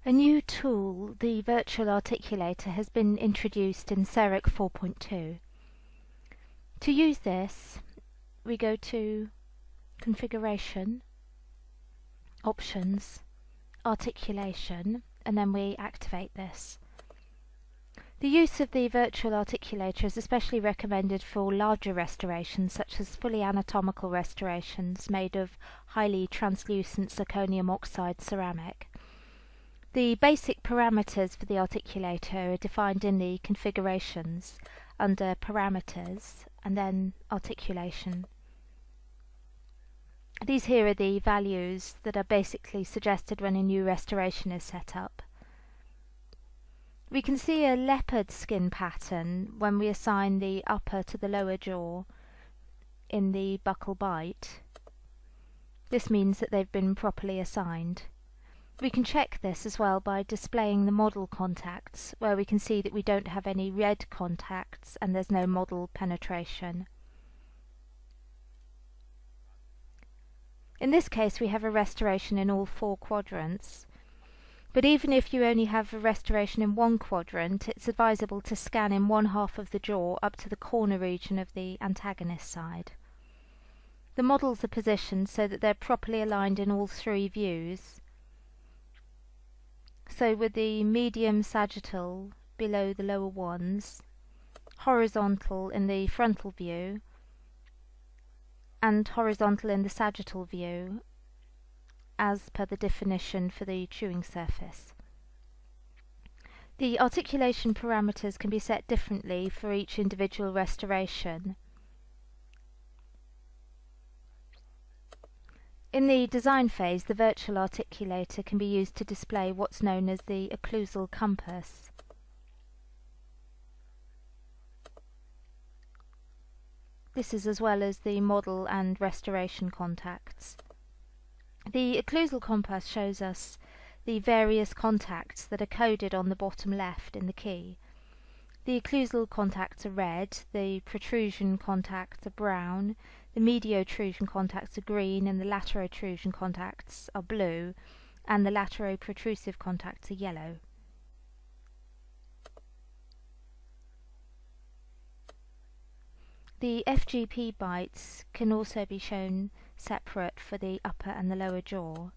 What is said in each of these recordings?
A new tool, the virtual articulator, has been introduced in CEREC 4.2. To use this, we go to Configuration, Options, Articulation, and then we activate this. The use of the virtual articulator is especially recommended for larger restorations, such as fully anatomical restorations made of highly translucent zirconium oxide ceramic. The basic parameters for the articulator are defined in the configurations under Parameters and then Articulation. These here are the values that are basically suggested when a new restoration is set up. We can see a leopard skin pattern when we assign the upper to the lower jaw in the buccal bite. This means that they've been properly assigned. We can check this as well by displaying the model contacts, where we can see that we don't have any red contacts and there's no model penetration. In this case we have a restoration in all 4 quadrants, but even if you only have a restoration in one quadrant, it's advisable to scan in one half of the jaw up to the corner region of the antagonist side. The models are positioned so that they're properly aligned in all 3 views. So with the medium sagittal below the lower ones, horizontal in the frontal view, and horizontal in the sagittal view, as per the definition for the chewing surface. The articulation parameters can be set differently for each individual restoration. In the design phase, the virtual articulator can be used to display what's known as the occlusal compass. This is as well as the model and restoration contacts. The occlusal compass shows us the various contacts that are coded on the bottom left in the key. The occlusal contacts are red, the protrusion contacts are brown, the mediotrusion contacts are green, and the laterotrusion contacts are blue, and the lateroprotrusive contacts are yellow. The FGP bites can also be shown separate for the upper and the lower jaw,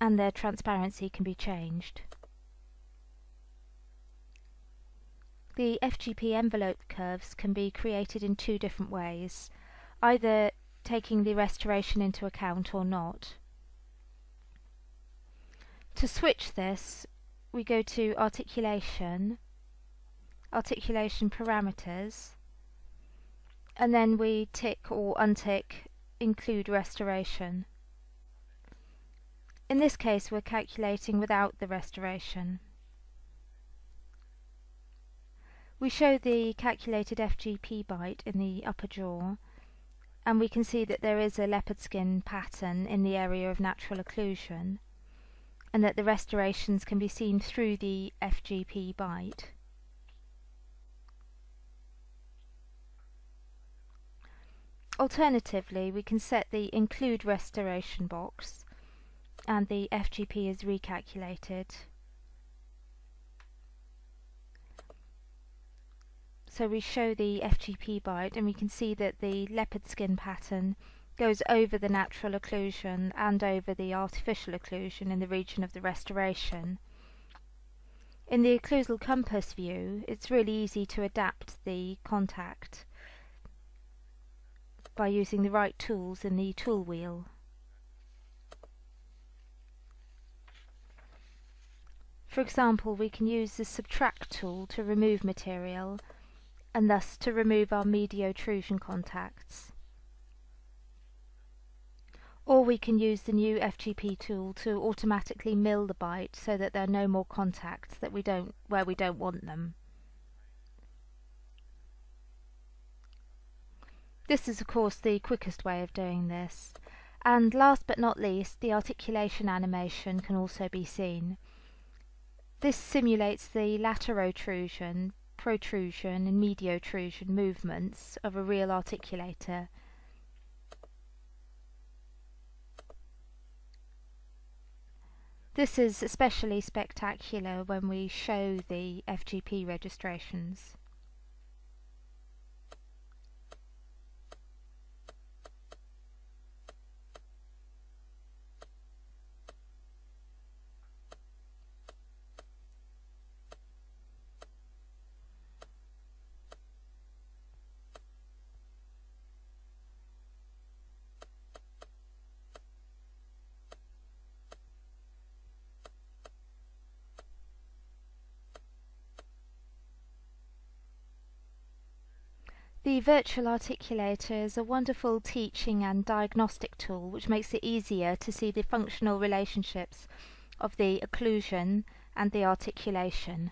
and their transparency can be changed. The FGP envelope curves can be created in 2 different ways, either taking the restoration into account or not. To switch this, we go to Articulation, Articulation Parameters, and then we tick or untick Include Restoration. In this case, we're calculating without the restoration. We show the calculated FGP bite in the upper jaw, and we can see that there is a leopard skin pattern in the area of natural occlusion, and that the restorations can be seen through the FGP bite. Alternatively, we can set the Include Restoration box, and the FGP is recalculated. So we show the FGP bite, and we can see that the leopard skin pattern goes over the natural occlusion and over the artificial occlusion in the region of the restoration. In the occlusal compass view, it's really easy to adapt the contact by using the right tools in the tool wheel. For example, we can use the Subtract tool to remove material, and thus to remove our mediotrusion contacts. Or we can use the new FGP tool to automatically mill the bite so that there are no more contacts that where we don't want them. This is of course the quickest way of doing this, and last but not least, the articulation animation can also be seen. This simulates the laterotrusion, protrusion and mediotrusion movements of a real articulator. This is especially spectacular when we show the FGP registrations. The virtual articulator is a wonderful teaching and diagnostic tool which makes it easier to see the functional relationships of the occlusion and the articulation.